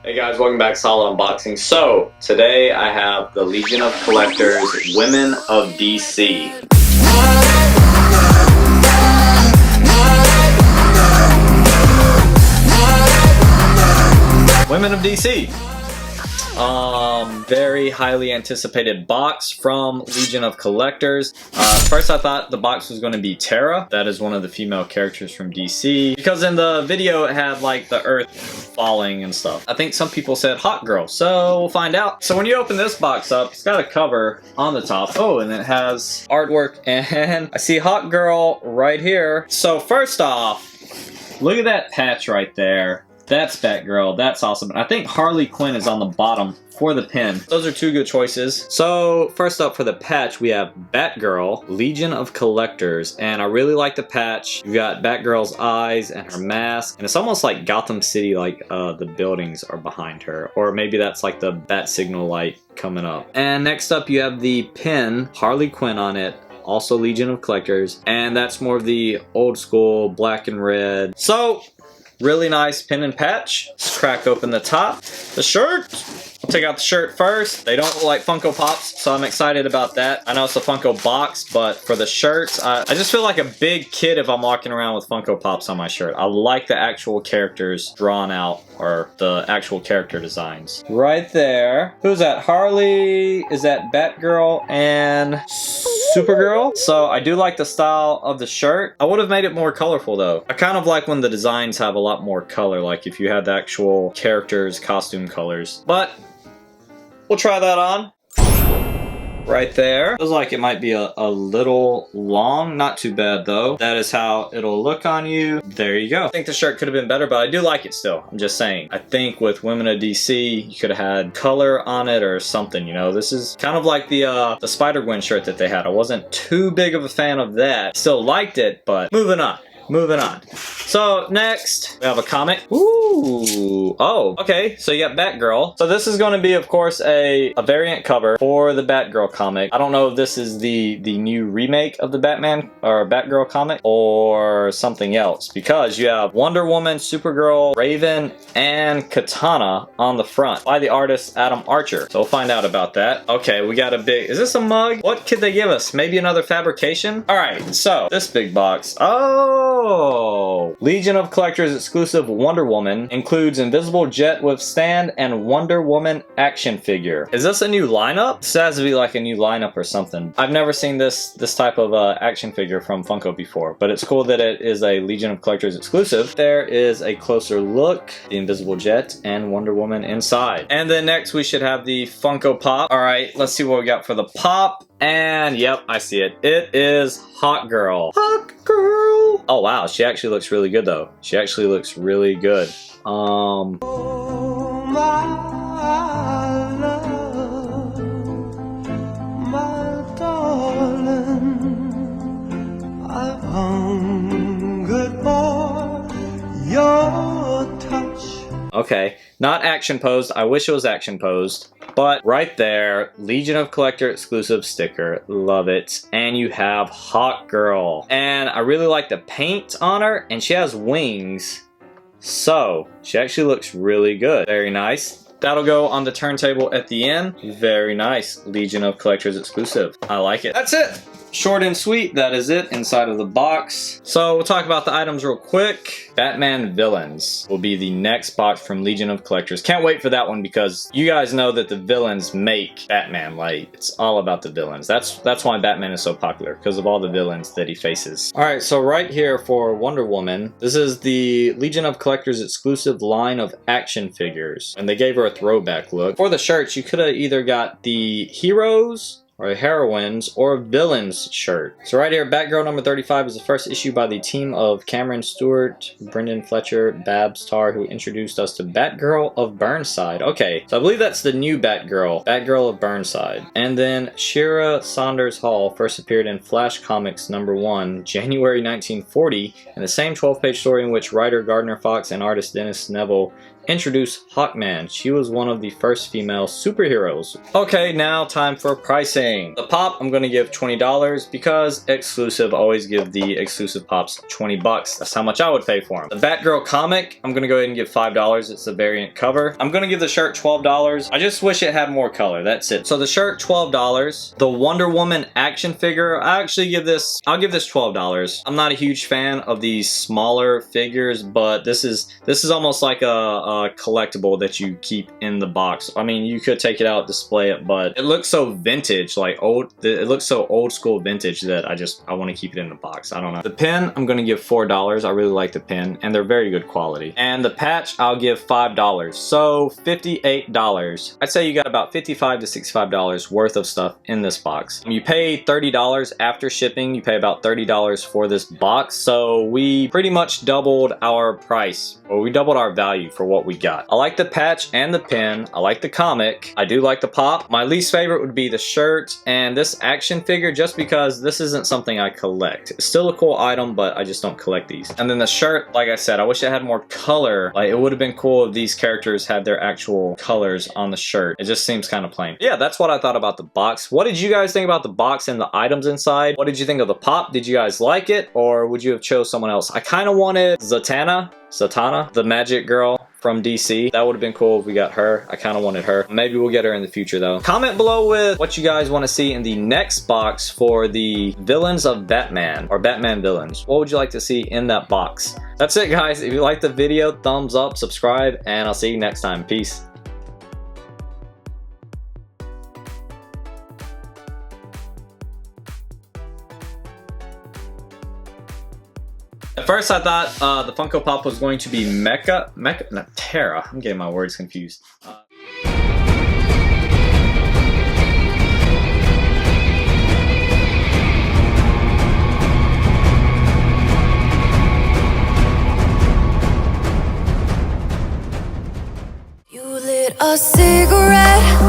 Hey guys, welcome back to Solid Unboxing. So, today I have the Legion of Collectors Women of DC. Women of DC. Very highly anticipated box from Legion of Collectors. First I thought the box was going to be Tara. That is one of the female characters from DC. Because in the video it had like the earth falling and stuff. I think some people said Hot Girl, so we'll find out. So when you open this box up, it's got a cover on the top. Oh, and it has artwork, and I see Hot Girl right here. So first off, look at that patch right there. That's Batgirl. That's awesome. I think Harley Quinn is on the bottom for the pin. Those are two good choices. So first up for the patch, we have Batgirl, Legion of Collectors. And I really like the patch. You've got Batgirl's eyes and her mask. And it's almost like Gotham City, like the buildings are behind her. Or maybe that's like the bat signal light coming up. And next up you have the pin, Harley Quinn on it. Also Legion of Collectors. And that's more of the old school black and red. So really nice pin and patch. Let's crack open the top. The shirt. I'll take out the shirt first. They don't look like Funko Pops, so I'm excited about that. I know it's a Funko box, but for the shirts, I just feel like a big kid if I'm walking around with Funko Pops on my shirt. I like the actual characters drawn out, or the actual character designs. Right there. Who's that? Harley? Is that Batgirl and Supergirl? So I do like the style of the shirt. I would have made it more colorful though. I kind of like when the designs have a lot more color, like if you had the actual characters' costume colors. But we'll try that on. Right there. Feels like it might be a little long. Not too bad though. That is how it'll look on you. There you go. I think the shirt could have been better, but I do like it still. I'm just saying. I think with Women of DC, you could have had color on it or something, you know. This is kind of like the Spider-Gwen shirt that they had. I wasn't too big of a fan of that. Still liked it, but moving on. Moving on. So next, we have a comic. Ooh. Oh, okay. So you got Batgirl. So this is going to be, of course, a variant cover for the Batgirl comic. I don't know if this is the new remake of the Batman or Batgirl comic or something else, because you have Wonder Woman, Supergirl, Raven, and Katana on the front by the artist Adam Archer. So we'll find out about that. Okay, we got a big... Is this a mug? What could they give us? Maybe another fabrication? All right, so this big box. Oh, Legion of Collectors exclusive Wonder Woman includes Invisible Jet Withstand and Wonder Woman action figure. Is this a new lineup? This has to be like a new lineup or something. I've never seen this type of action figure from Funko before, but it's cool that it is a Legion of Collectors exclusive. There is a closer look, the Invisible Jet and Wonder Woman inside. And then next we should have the Funko Pop. All right, let's see what we got for the pop. And yep, I see it. It is Hot Girl. Hot Girl. Oh wow, she actually looks really good though. She actually looks really good. Oh my love, my darling, I've hungered for your touch. Okay, not action posed. I wish it was action posed. But right there, Legion of Collector exclusive sticker. Love it. And you have Hot Girl. And I really like the paint on her, and she has wings. So, she actually looks really good. Very nice. That'll go on the turntable at the end. Very nice. Legion of Collectors exclusive. I like it. That's it. Short and sweet, that is it inside of the box. So we'll talk about the items real quick. Batman Villains will be the next box from Legion of Collectors. Can't wait for that one because you guys know that the villains make Batman. Like, it's all about the villains. That's why Batman is so popular, because of all the villains that he faces. Alright, so right here for Wonder Woman, this is the Legion of Collectors exclusive line of action figures. And they gave her a throwback look. For the shirts, you could have either got the heroes, or a heroines, or a villains shirt. So right here, Batgirl number 35 is the first issue by the team of Cameron Stewart, Brendan Fletcher, Babs Tarr, who introduced us to Batgirl of Burnside. Okay, so I believe that's the new Batgirl, Batgirl of Burnside. And then Shira Saunders Hall first appeared in Flash Comics number 1, January 1940, in the same 12-page story in which writer Gardner Fox and artist Dennis Neville introduce Hawkman. She was one of the first female superheroes. Okay, now time for pricing. The pop, I'm gonna give $20 because exclusive, always give the exclusive pops 20 bucks. That's how much I would pay for them. The Batgirl comic, I'm gonna go ahead and give $5. It's a variant cover. I'm gonna give the shirt $12. I just wish it had more color. That's it. So the shirt, $12. The Wonder Woman action figure, I'll give this $12. I'm not a huge fan of these smaller figures, but this is almost like a collectible that you keep in the box. I mean, you could take it out, display it, but it looks so vintage, like old. It looks so old school vintage that I want to keep it in the box. I don't know. The pen, I'm gonna give $4. I really like the pen, and they're very good quality. And the patch, I'll give $5. So $58. I'd say you got about $55 to $65 worth of stuff in this box. You pay $30 after shipping. You pay about $30 for this box. So we pretty much doubled our price, or we doubled our value for what we got. I like the patch and the pen. I like the comic. I do like the pop. My least favorite would be the shirt and this action figure, just because this isn't something I collect. It's still a cool item, but I just don't collect these. And then the shirt, like I said, I wish it had more color. Like, it would have been cool if these characters had their actual colors on the shirt. It just seems kind of plain. Yeah, that's what I thought about the box. What did you guys think about the box and the items inside? What did you think of the pop? Did you guys like it, or would you have chose someone else? I kind of wanted Zatanna, the magic girl from DC. That would have been cool if we got her. I kind of wanted her. Maybe we'll get her in the future though. Comment below with what you guys want to see in the next box for the villains of Batman, or Batman villains. What would you like to see in that box? That's it, guys. If you liked the video, thumbs up, subscribe, and I'll see you next time. Peace. At first I thought the Funko Pop was going to be not Terra. I'm getting my words confused. You lit a cigarette